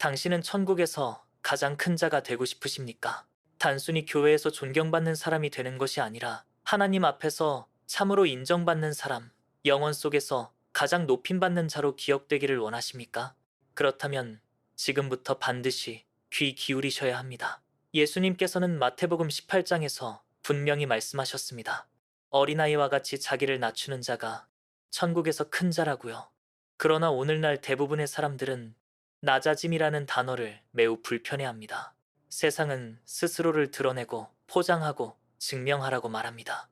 당신은 천국에서 가장 큰 자가 되고 싶으십니까? 단순히 교회에서 존경받는 사람이 되는 것이 아니라 하나님 앞에서 참으로 인정받는 사람, 영원 속에서 가장 높임받는 자로 기억되기를 원하십니까? 그렇다면 지금부터 반드시 귀 기울이셔야 합니다. 예수님께서는 마태복음 18장에서 분명히 말씀하셨습니다. 어린아이와 같이 자기를 낮추는 자가 천국에서 큰 자라고요. 그러나 오늘날 대부분의 사람들은 낮아짐이라는 단어를 매우 불편해합니다. 세상은 스스로를 드러내고 포장하고 증명하라고 말합니다.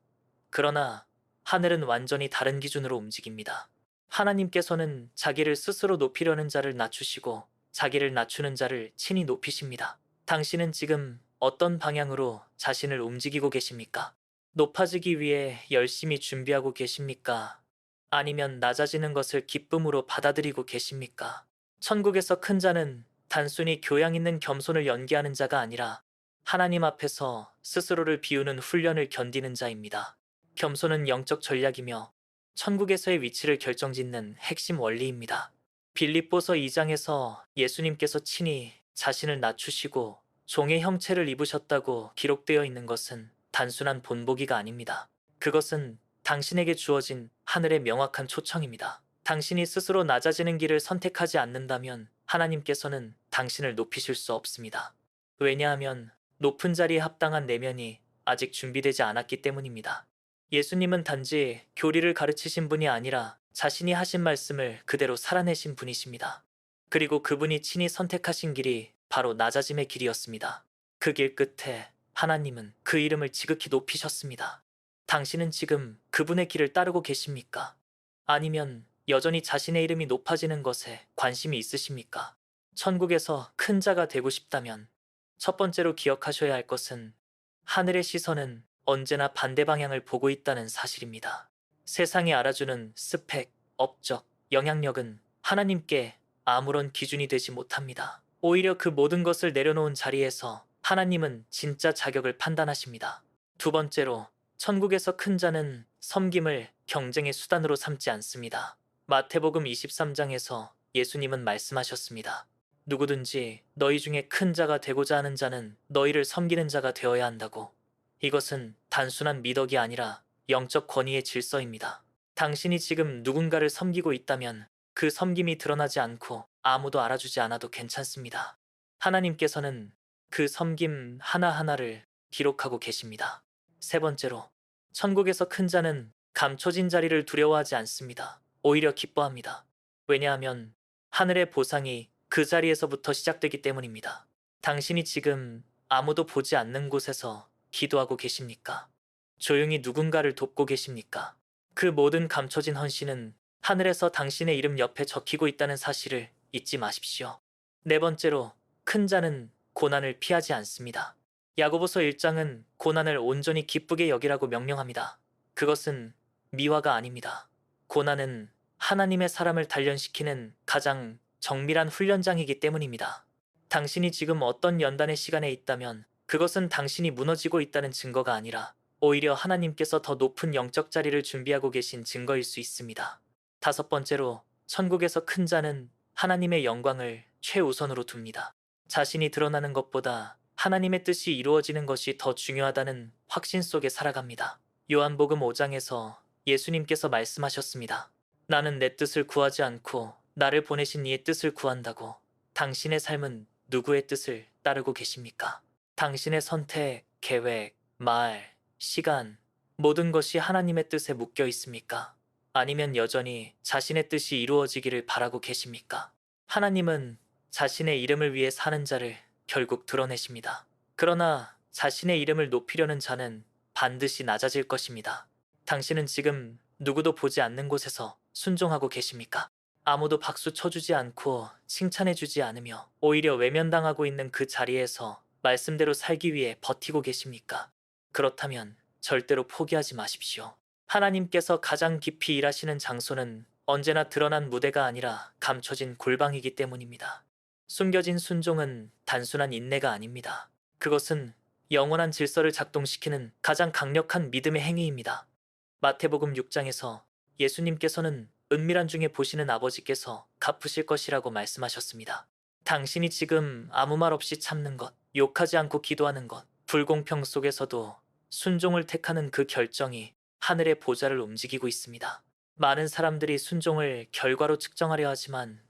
그러나 하늘은 완전히 다른 기준으로 움직입니다. 하나님께서는 자기를 스스로 높이려는 자를 낮추시고 자기를 낮추는 자를 친히 높이십니다. 당신은 지금 어떤 방향으로 자신을 움직이고 계십니까? 높아지기 위해 열심히 준비하고 계십니까? 아니면 낮아지는 것을 기쁨으로 받아들이고 계십니까? 천국에서 큰 자는 단순히 교양 있는 겸손을 연기하는 자가 아니라 하나님 앞에서 스스로를 비우는 훈련을 견디는 자입니다. 겸손은 영적 전략이며 천국에서의 위치를 결정짓는 핵심 원리입니다. 빌립보서 2장에서 예수님께서 친히 자신을 낮추시고 종의 형체를 입으셨다고 기록되어 있는 것은 단순한 본보기가 아닙니다. 그것은 당신에게 주어진 하늘의 명확한 초청입니다. 당신이 스스로 낮아지는 길을 선택하지 않는다면 하나님께서는 당신을 높이실 수 없습니다. 왜냐하면 높은 자리에 합당한 내면이 아직 준비되지 않았기 때문입니다. 예수님은 단지 교리를 가르치신 분이 아니라 자신이 하신 말씀을 그대로 살아내신 분이십니다. 그리고 그분이 친히 선택하신 길이 바로 낮아짐의 길이었습니다. 그 길 끝에 하나님은 그 이름을 지극히 높이셨습니다. 당신은 지금 그분의 길을 따르고 계십니까? 아니면 여전히 자신의 이름이 높아지는 것에 관심이 있으십니까? 천국에서 큰 자가 되고 싶다면 첫 번째로 기억하셔야 할 것은 하늘의 시선은 언제나 반대 방향을 보고 있다는 사실입니다. 세상이 알아주는 스펙, 업적, 영향력은 하나님께 아무런 기준이 되지 못합니다. 오히려 그 모든 것을 내려놓은 자리에서 하나님은 진짜 자격을 판단하십니다. 두 번째로, 천국에서 큰 자는 섬김을 경쟁의 수단으로 삼지 않습니다. 마태복음 23장에서 예수님은 말씀하셨습니다. 누구든지 너희 중에 큰 자가 되고자 하는 자는 너희를 섬기는 자가 되어야 한다고. 이것은 단순한 미덕이 아니라 영적 권위의 질서입니다. 당신이 지금 누군가를 섬기고 있다면 그 섬김이 드러나지 않고 아무도 알아주지 않아도 괜찮습니다. 하나님께서는 그 섬김 하나하나를 기록하고 계십니다. 세 번째로, 천국에서 큰 자는 감춰진 자리를 두려워하지 않습니다. 오히려 기뻐합니다. 왜냐하면 하늘의 보상이 그 자리에서부터 시작되기 때문입니다. 당신이 지금 아무도 보지 않는 곳에서 기도하고 계십니까? 조용히 누군가를 돕고 계십니까? 그 모든 감춰진 헌신은 하늘에서 당신의 이름 옆에 적히고 있다는 사실을 잊지 마십시오. 네 번째로, 큰 자는 고난을 피하지 않습니다. 야고보서 1장은 고난을 온전히 기쁘게 여기라고 명령합니다. 그것은 미화가 아닙니다. 고난은 하나님의 사람을 단련시키는 가장 정밀한 훈련장이기 때문입니다. 당신이 지금 어떤 연단의 시간에 있다면 그것은 당신이 무너지고 있다는 증거가 아니라 오히려 하나님께서 더 높은 영적 자리를 준비하고 계신 증거일 수 있습니다. 다섯 번째로, 천국에서 큰 자는 하나님의 영광을 최우선으로 둡니다. 자신이 드러나는 것보다 하나님의 뜻이 이루어지는 것이 더 중요하다는 확신 속에 살아갑니다. 요한복음 5장에서 예수님께서 말씀하셨습니다. 나는 내 뜻을 구하지 않고 나를 보내신 이의 뜻을 구한다고. 당신의 삶은 누구의 뜻을 따르고 계십니까? 당신의 선택, 계획, 말, 시간, 모든 것이 하나님의 뜻에 묶여 있습니까? 아니면 여전히 자신의 뜻이 이루어지기를 바라고 계십니까? 하나님은 자신의 이름을 위해 사는 자를 결국 드러내십니다. 그러나 자신의 이름을 높이려는 자는 반드시 낮아질 것입니다. 당신은 지금 누구도 보지 않는 곳에서 순종하고 계십니까? 아무도 박수 쳐주지 않고 칭찬해주지 않으며 오히려 외면당하고 있는 그 자리에서 말씀대로 살기 위해 버티고 계십니까? 그렇다면 절대로 포기하지 마십시오. 하나님께서 가장 깊이 일하시는 장소는 언제나 드러난 무대가 아니라 감춰진 골방이기 때문입니다. 숨겨진 순종은 단순한 인내가 아닙니다. 그것은 영원한 질서를 작동시키는 가장 강력한 믿음의 행위입니다. 마태복음 6장에서 예수님께서는 은밀한 중에 보시는 아버지께서 갚으실 것이라고 말씀하셨습니다. 당신이 지금 아무 말 없이 참는 것, 욕하지 않고 기도하는 것, 불공평 속에서도 순종을 택하는 그 결정이 하늘의 보좌를 움직이고 있습니다. 많은 사람들이 순종을 결과로 측정하려 하지만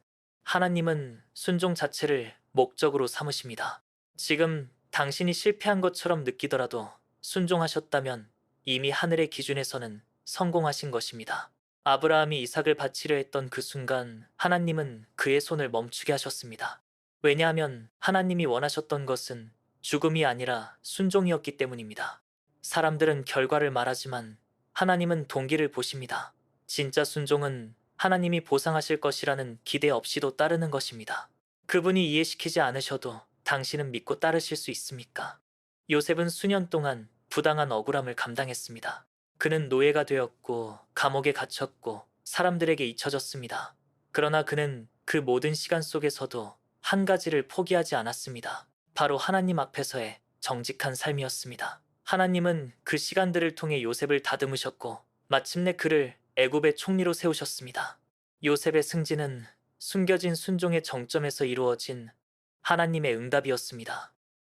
하나님은 순종 자체를 목적으로 삼으십니다. 지금 당신이 실패한 것처럼 느끼더라도 순종하셨다면 이미 하늘의 기준에서는 성공하신 것입니다. 아브라함이 이삭을 바치려 했던 그 순간 하나님은 그의 손을 멈추게 하셨습니다. 왜냐하면 하나님이 원하셨던 것은 죽음이 아니라 순종이었기 때문입니다. 사람들은 결과를 말하지만 하나님은 동기를 보십니다. 진짜 순종은 하나님이 보상하실 것이라는 기대 없이도 따르는 것입니다. 그분이 이해시키지 않으셔도 당신은 믿고 따르실 수 있습니까? 요셉은 수년 동안 부당한 억울함을 감당했습니다. 그는 노예가 되었고 감옥에 갇혔고 사람들에게 잊혀졌습니다. 그러나 그는 그 모든 시간 속에서도 한 가지를 포기하지 않았습니다. 바로 하나님 앞에서의 정직한 삶이었습니다. 하나님은 그 시간들을 통해 요셉을 다듬으셨고 마침내 그를 애굽의 총리로 세우셨습니다. 요셉의 승진은 숨겨진 순종의 정점에서 이루어진 하나님의 응답이었습니다.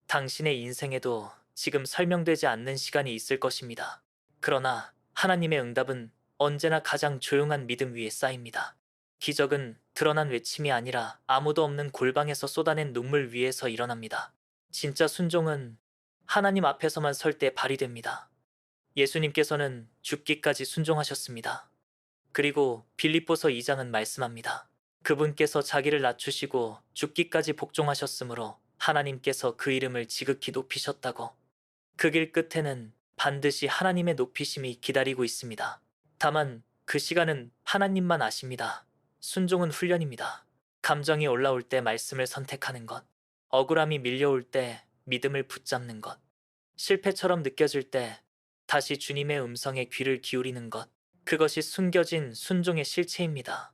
당신의 인생에도 지금 설명되지 않는 시간이 있을 것입니다. 그러나 하나님의 응답은 언제나 가장 조용한 믿음 위에 쌓입니다. 기적은 드러난 외침이 아니라 아무도 없는 골방에서 쏟아낸 눈물 위에서 일어납니다. 진짜 순종은 하나님 앞에서만 설 때 발휘됩니다. 예수님께서는 죽기까지 순종하셨습니다. 그리고 빌립보서 2장은 말씀합니다. 그분께서 자기를 낮추시고 죽기까지 복종하셨으므로 하나님께서 그 이름을 지극히 높이셨다고. 그 길 끝에는 반드시 하나님의 높이심이 기다리고 있습니다. 다만 그 시간은 하나님만 아십니다. 순종은 훈련입니다. 감정이 올라올 때 말씀을 선택하는 것, 억울함이 밀려올 때 믿음을 붙잡는 것, 실패처럼 느껴질 때 다시 주님의 음성에 귀를 기울이는 것, 그것이 숨겨진 순종의 실체입니다.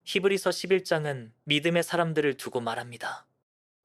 히브리서 11장은 믿음의 사람들을 두고 말합니다.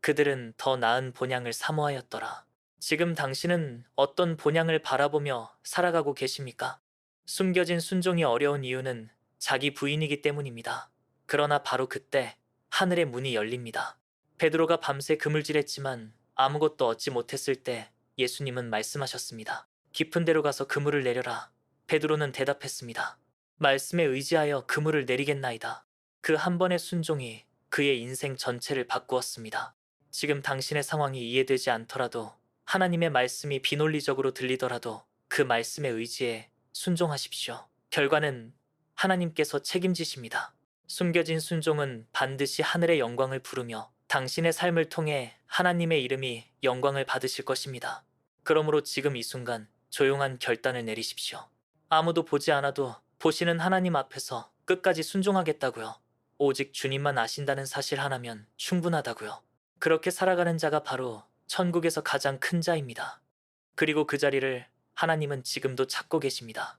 그들은 더 나은 본향을 사모하였더라. 지금 당신은 어떤 본향을 바라보며 살아가고 계십니까? 숨겨진 순종이 어려운 이유는 자기 부인이기 때문입니다. 그러나 바로 그때 하늘의 문이 열립니다. 베드로가 밤새 그물질했지만 아무것도 얻지 못했을 때 예수님은 말씀하셨습니다. 깊은 데로 가서 그물을 내려라. 베드로는 대답했습니다. 말씀에 의지하여 그물을 내리겠나이다. 그 한 번의 순종이 그의 인생 전체를 바꾸었습니다. 지금 당신의 상황이 이해되지 않더라도 하나님의 말씀이 비논리적으로 들리더라도 그 말씀에 의지해 순종하십시오. 결과는 하나님께서 책임지십니다. 숨겨진 순종은 반드시 하늘의 영광을 부르며 당신의 삶을 통해 하나님의 이름이 영광을 받으실 것입니다. 그러므로 지금 이 순간 조용한 결단을 내리십시오. 아무도 보지 않아도 보시는 하나님 앞에서 끝까지 순종하겠다고요. 오직 주님만 아신다는 사실 하나면 충분하다고요. 그렇게 살아가는 자가 바로 천국에서 가장 큰 자입니다. 그리고 그 자리를 하나님은 지금도 찾고 계십니다.